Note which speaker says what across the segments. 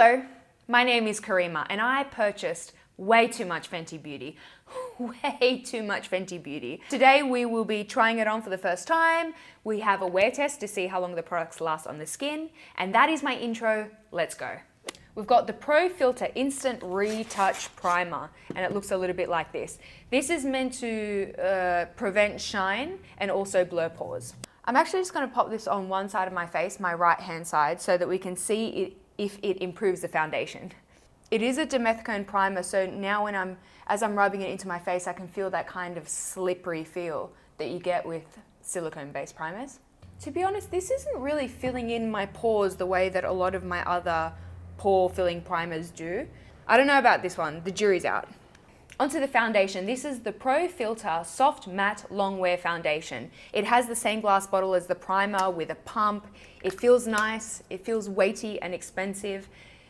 Speaker 1: Hello, my name is Karima and I purchased way too much Fenty Beauty. Way too much Fenty Beauty. Today we will be trying it on for the first time. We have a wear test to see how long the products last on the skin. And that is my intro. Let's go. We've got the Pro Filter Instant Retouch Primer and it looks a little bit like this. This is meant to prevent shine and also blur pores. I'm actually just going to pop this on one side of my face, my right hand side, so that we can see it, if it improves the foundation. It is a dimethicone primer, so now as I'm rubbing it into my face, I can feel that kind of slippery feel that you get with silicone-based primers. To be honest, this isn't really filling in my pores the way that a lot of my other pore-filling primers do. I don't know about this one, the jury's out. Onto the foundation. This is the Pro Filter Soft Matte Long Wear Foundation. It has the same glass bottle as the primer with a pump. It feels nice, it feels weighty and expensive.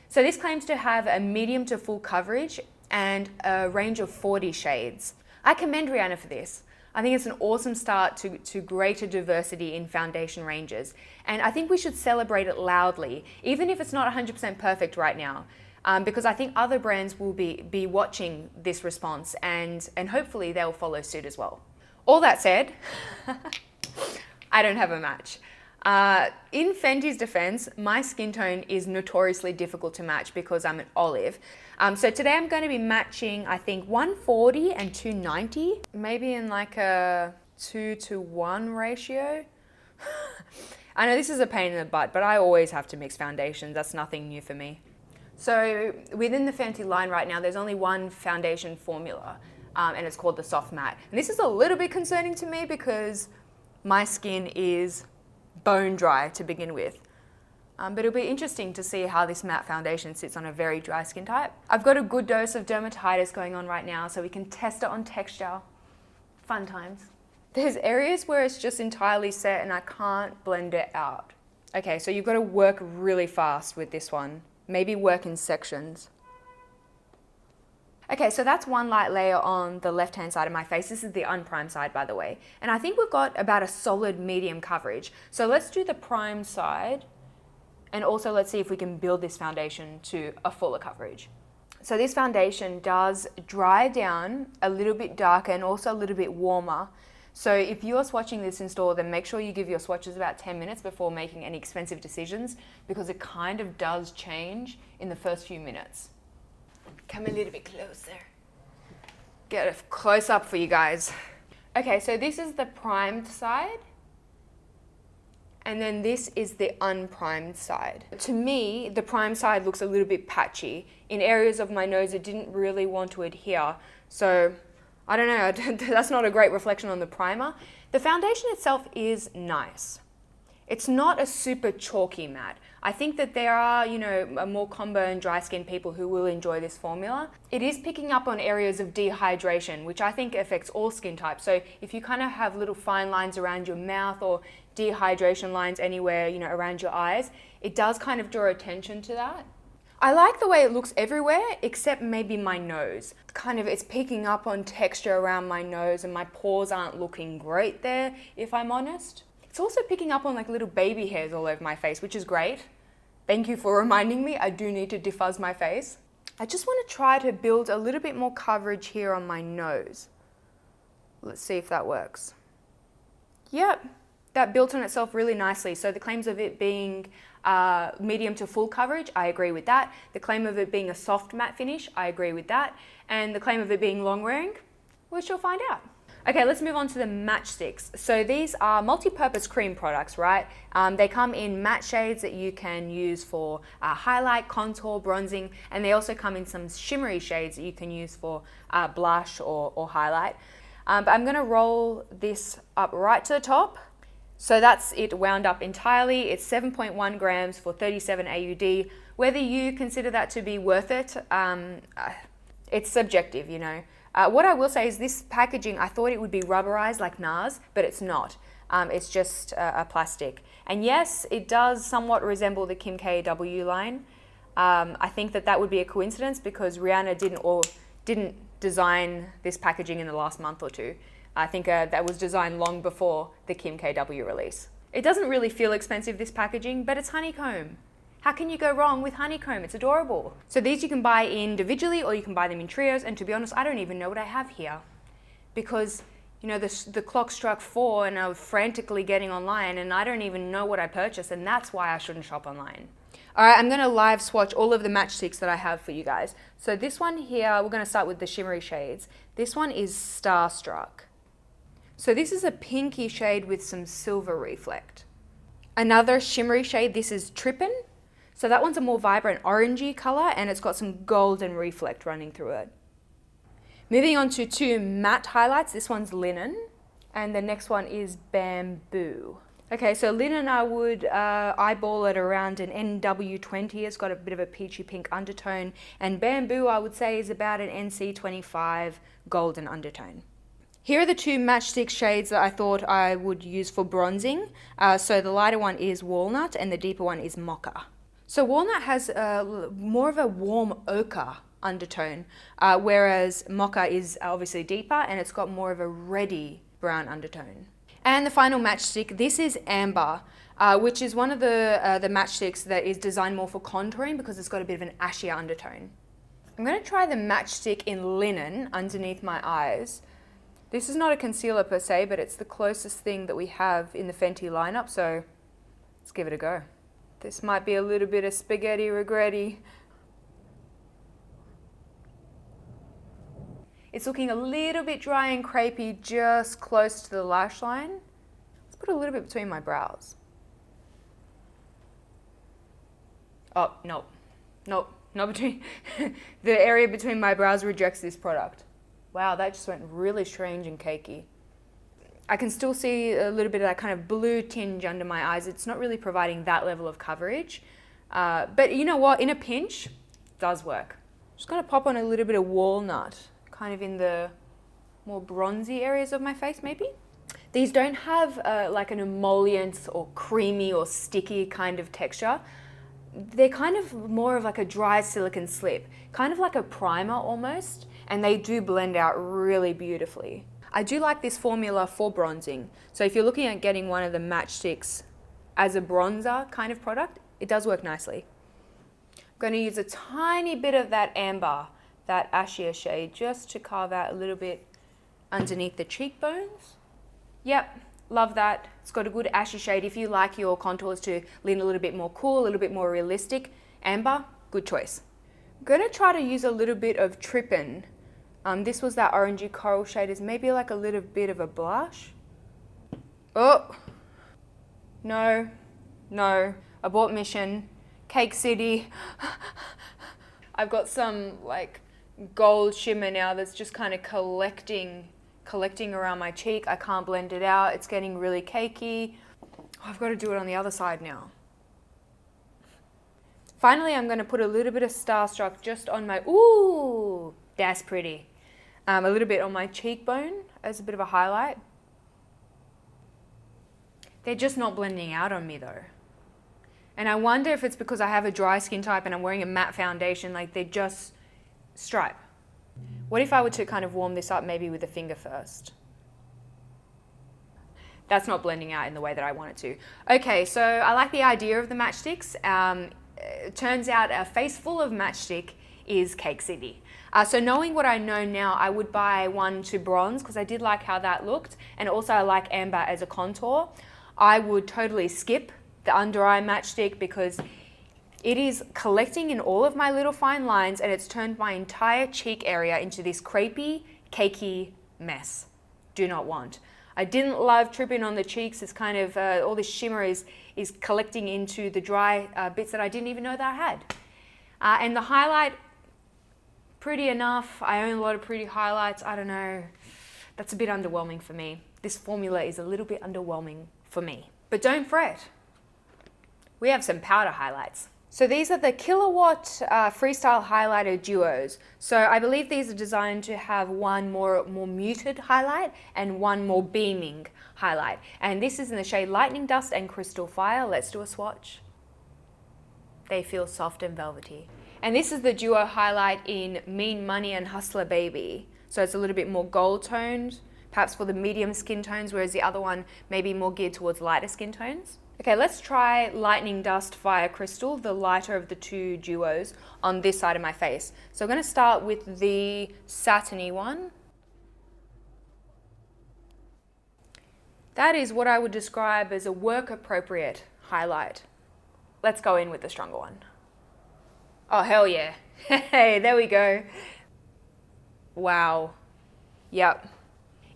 Speaker 1: So this claims to have a medium to full coverage and a range of 40 shades. I commend Rihanna for this. I think it's an awesome start to greater diversity in foundation ranges. And I think we should celebrate it loudly, even if it's not 100% perfect right now. Because I think other brands will be watching this response and hopefully they'll follow suit as well. All that said, I don't have a match. In Fenty's defense, my skin tone is notoriously difficult to match because I'm an olive. So today I'm going to be matching, I think, 140 and 290, maybe in like a 2-to-1 ratio. I know this is a pain in the butt, but I always have to mix foundations. That's nothing new for me. So within the Fenty line right now, there's only one foundation formula, and it's called the Soft Matte. And this is a little bit concerning to me because my skin is bone dry to begin with. But it'll be interesting to see how this matte foundation sits on a very dry skin type. I've got a good dose of dermatitis going on right now, so we can test it on texture. Fun times. There's areas where it's just entirely set and I can't blend it out. Okay, so you've got to work really fast with this one. Maybe work in sections. Okay, so that's one light layer on the left-hand side of my face. This is the unprimed side, by the way. And I think we've got about a solid medium coverage. So let's do the primed side. And also let's see if we can build this foundation to a fuller coverage. So this foundation does dry down a little bit darker and also a little bit warmer. So if you're swatching this in store, then make sure you give your swatches about 10 minutes before making any expensive decisions because it kind of does change in the first few minutes. Come a little bit closer. Get a close up for you guys. Okay, so this is the primed side. And then this is the unprimed side. To me, the primed side looks a little bit patchy. In areas of my nose, it didn't really want to adhere. So I don't know, that's not a great reflection on the primer. The foundation itself is nice. It's not a super chalky matte. I think that there are, more combo and dry skin people who will enjoy this formula. It is picking up on areas of dehydration, which I think affects all skin types. So if you kind of have little fine lines around your mouth or dehydration lines anywhere, around your eyes, it does kind of draw attention to that. I like the way it looks everywhere, except maybe my nose. It's picking up on texture around my nose and my pores aren't looking great there, if I'm honest. It's also picking up on like little baby hairs all over my face, which is great. Thank you for reminding me, I do need to defuzz my face. I just want to try to build a little bit more coverage here on my nose. Let's see if that works. Yep, that built on itself really nicely. So the claims of it being medium to full coverage, I agree with that. The claim of it being a soft matte finish, I agree with that. And the claim of it being long wearing, we shall find out. Okay, let's move on to the matchsticks. So these are multi-purpose cream products, right? They come in matte shades that you can use for highlight, contour, bronzing, and they also come in some shimmery shades that you can use for blush or highlight. But I'm gonna roll this up right to the top. So that's it wound up entirely. It's 7.1 grams for 37 AUD. Whether you consider that to be worth it, it's subjective, What I will say is this packaging, I thought it would be rubberized like NARS, but it's not. It's just a plastic. And yes, it does somewhat resemble the Kim KW line. I think that would be a coincidence because Rihanna didn't design this packaging in the last month or two. I think that was designed long before the Kim KW release. It doesn't really feel expensive, this packaging, but it's honeycomb. How can you go wrong with honeycomb? It's adorable. So these you can buy individually or you can buy them in trios. And to be honest, I don't even know what I have here because, you know, the clock struck 4 and I was frantically getting online and I don't even know what I purchased, and that's why I shouldn't shop online. All right, I'm going to live swatch all of the matchsticks that I have for you guys. So this one here, we're going to start with the shimmery shades. This one is Starstruck. So this is a pinky shade with some silver reflect. Another shimmery shade, this is Trippin'. So that one's a more vibrant orangey color and it's got some golden reflect running through it. Moving on to 2 matte highlights. This one's Linen and the next one is Bamboo. Okay, so Linen I would eyeball it around an NW20. It's got a bit of a peachy pink undertone. And Bamboo I would say is about an NC25 golden undertone. Here are the 2 matchstick shades that I thought I would use for bronzing. So the lighter one is Walnut and the deeper one is Mocha. So Walnut has more of a warm ochre undertone, whereas Mocha is obviously deeper and it's got more of a reddy brown undertone. And the final matchstick, this is Amber, which is one of the matchsticks that is designed more for contouring because it's got a bit of an ashier undertone. I'm going to try the matchstick in Linen underneath my eyes. This is not a concealer per se, but it's the closest thing that we have in the Fenty lineup, so let's give it a go. This might be a little bit of spaghetti regretty. It's looking a little bit dry and crepey just close to the lash line. Let's put a little bit between my brows. Oh, no, not between. The area between my brows rejects this product. Wow, that just went really strange and cakey. I can still see a little bit of that kind of blue tinge under my eyes. It's not really providing that level of coverage. But you know what? In a pinch, it does work. Just going to pop on a little bit of Walnut, kind of in the more bronzy areas of my face, maybe. These don't have like an emollient or creamy or sticky kind of texture. They're kind of more of like a dry silicone slip, kind of like a primer almost, and they do blend out really beautifully. I do like this formula for bronzing. So if you're looking at getting one of the matchsticks as a bronzer kind of product, it does work nicely. I'm going to use a tiny bit of that Amber, that ashier shade, just to carve out a little bit underneath the cheekbones. Yep, love that. It's got a good ashy shade. If you like your contours to lean a little bit more cool, a little bit more realistic, Amber, good choice. I'm going to try to use a little bit of Trippin'. This was that orangey coral shade. Is maybe like a little bit of a blush. Oh, no, abort mission, Cake City. I've got some like gold shimmer now that's just kind of collecting around my cheek. I can't blend it out. It's getting really cakey. Oh, I've got to do it on the other side now. Finally, I'm going to put a little bit of Starstruck just on my, ooh, that's pretty. A little bit on my cheekbone as a bit of a highlight. They're just not blending out on me though. And I wonder if it's because I have a dry skin type and I'm wearing a matte foundation, like they just stripe. What if I were to kind of warm this up maybe with a finger first? That's not blending out in the way that I want it to. Okay, so I like the idea of the matchsticks. It turns out a face full of matchstick is Cake City. So knowing what I know now, I would buy one to bronze because I did like how that looked, and also I like Amber as a contour. I would totally skip the under eye matchstick because it is collecting in all of my little fine lines and it's turned my entire cheek area into this crepey, cakey mess. Do not want. I didn't love Trippin' on the cheeks. It's kind of, all this shimmer is collecting into the dry bits that I didn't even know that I had. And the highlight, pretty enough. I own a lot of pretty highlights. I don't know. That's a bit underwhelming for me. This formula is a little bit underwhelming for me. But don't fret. We have some powder highlights. So these are the Kilowatt Freestyle Highlighter Duos. So I believe these are designed to have one more muted highlight and one more beaming highlight. And this is in the shade Lightning Dust and Crystal Fire. Let's do a swatch. They feel soft and velvety. And this is the duo highlight in Mean Money and Hustler Baby. So it's a little bit more gold toned, perhaps for the medium skin tones, whereas the other one may be more geared towards lighter skin tones. Okay, let's try Lightning Dust Fire Crystal, the lighter of the two duos, on this side of my face. So I'm going to start with the satiny one. That is what I would describe as a work-appropriate highlight. Let's go in with the stronger one. Oh, hell yeah. Hey, there we go. Wow. Yep.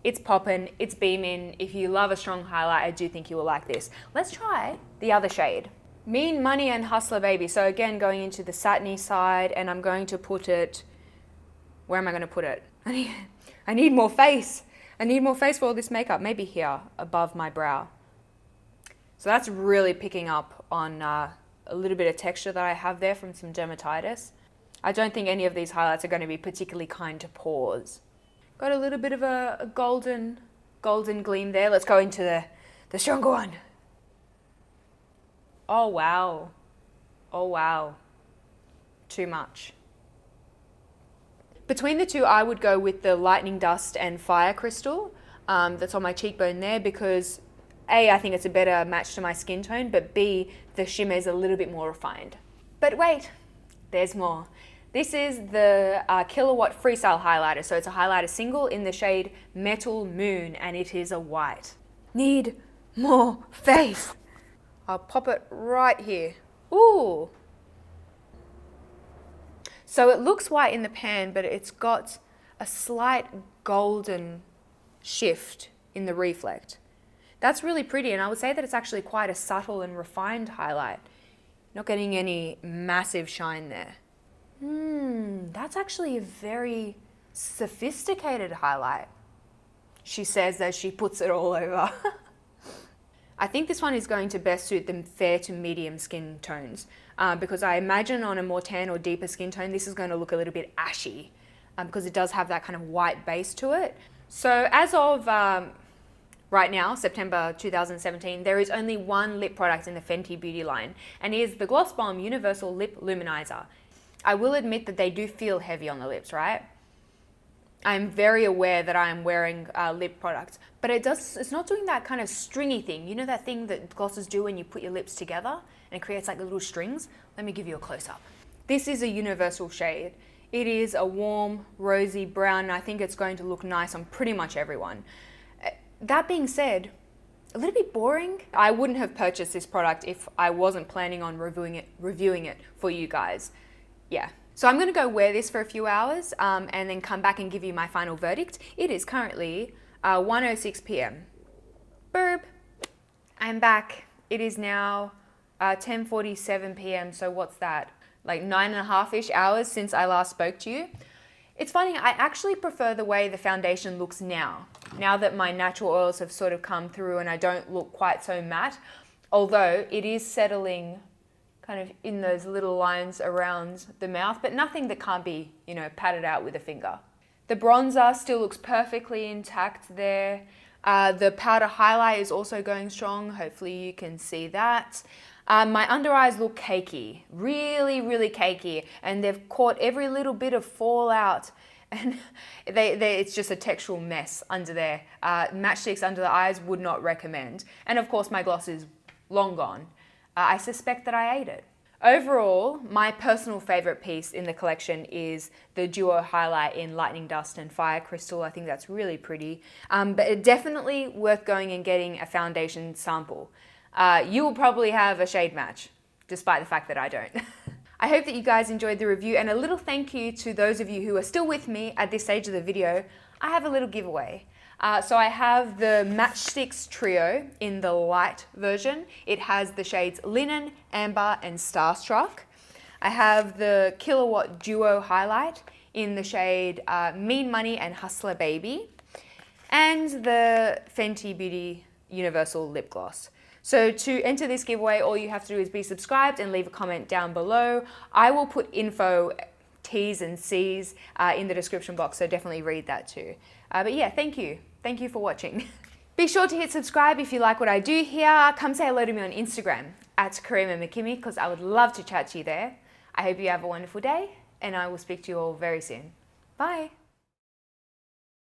Speaker 1: It's poppin', it's beamin'. If you love a strong highlight, I do think you will like this. Let's try the other shade. Mean Money and Hustler Baby. So again, going into the satiny side, and I'm going to put it, where am I gonna put it? I need more face. I need more face for all this makeup. Maybe here, above my brow. So that's really picking up on a little bit of texture that I have there from some dermatitis. I don't think any of these highlights are going to be particularly kind to pores. Got a little bit of a golden gleam there. Let's go into the stronger one. Oh wow. Oh wow. Too much. Between the two, I would go with the Lightning Dust and Fire Crystal that's on my cheekbone there, because A, I think it's a better match to my skin tone, but B, the shimmer is a little bit more refined. But wait, there's more. This is the Kilowatt Freestyle highlighter. So it's a highlighter single in the shade Metal Moon, and it is a white. Need more face. I'll pop it right here. Ooh. So it looks white in the pan, but it's got a slight golden shift in the reflect. That's really pretty, and I would say that it's actually quite a subtle and refined highlight. Not getting any massive shine there. That's actually a very sophisticated highlight, she says as she puts it all over. I think this one is going to best suit the fair to medium skin tones, because I imagine on a more tan or deeper skin tone, this is going to look a little bit ashy, because it does have that kind of white base to it. So as of right now, September 2017, there is only one lip product in the Fenty Beauty line, and it is the Gloss Bomb Universal Lip Luminizer. I will admit that they do feel heavy on the lips, right? I'm very aware that I'm wearing lip products, but it's not doing that kind of stringy thing. You know that thing that glosses do when you put your lips together and it creates like little strings? Let me give you a close-up. This is a universal shade. It is a warm, rosy brown, and I think it's going to look nice on pretty much everyone. That being said, a little bit boring. I wouldn't have purchased this product if I wasn't planning on reviewing it for you guys. Yeah. So I'm going to go wear this for a few hours and then come back and give you my final verdict. It is currently 1:06 p.m. Burp. I'm back. It is now 10:47 p.m. So what's that? Like 9.5-ish hours since I last spoke to you. It's funny, I actually prefer the way the foundation looks now that my natural oils have sort of come through and I don't look quite so matte, although it is settling kind of in those little lines around the mouth, but nothing that can't be, patted out with a finger. The bronzer still looks perfectly intact there. The powder highlight is also going strong. Hopefully you can see that. My under eyes look cakey, really, really cakey, and they've caught every little bit of fallout, and it's just a textural mess under there. Matchsticks under the eyes would not recommend. And of course my gloss is long gone. I suspect that I ate it. Overall, my personal favorite piece in the collection is the duo highlight in Lightning Dust and Fire Crystal. I think that's really pretty, but it's definitely worth going and getting a foundation sample. You will probably have a shade match, despite the fact that I don't. I hope that you guys enjoyed the review, and a little thank you to those of you who are still with me at this stage of the video. I have a little giveaway. So I have the Matchsticks Trio in the light version. It has the shades Linen, Amber, and Starstruck. I have the Kilowatt Duo Highlight in the shade Mean Money and Hustler Baby, and the Fenty Beauty Universal Lip Gloss. So to enter this giveaway, all you have to do is be subscribed and leave a comment down below. I will put info, T's and C's in the description box, so definitely read that too. But yeah, thank you. Thank you for watching. Be sure to hit subscribe if you like what I do here. Come say hello to me on Instagram at Karima McKimmie, because I would love to chat to you there. I hope you have a wonderful day, and I will speak to you all very soon. Bye.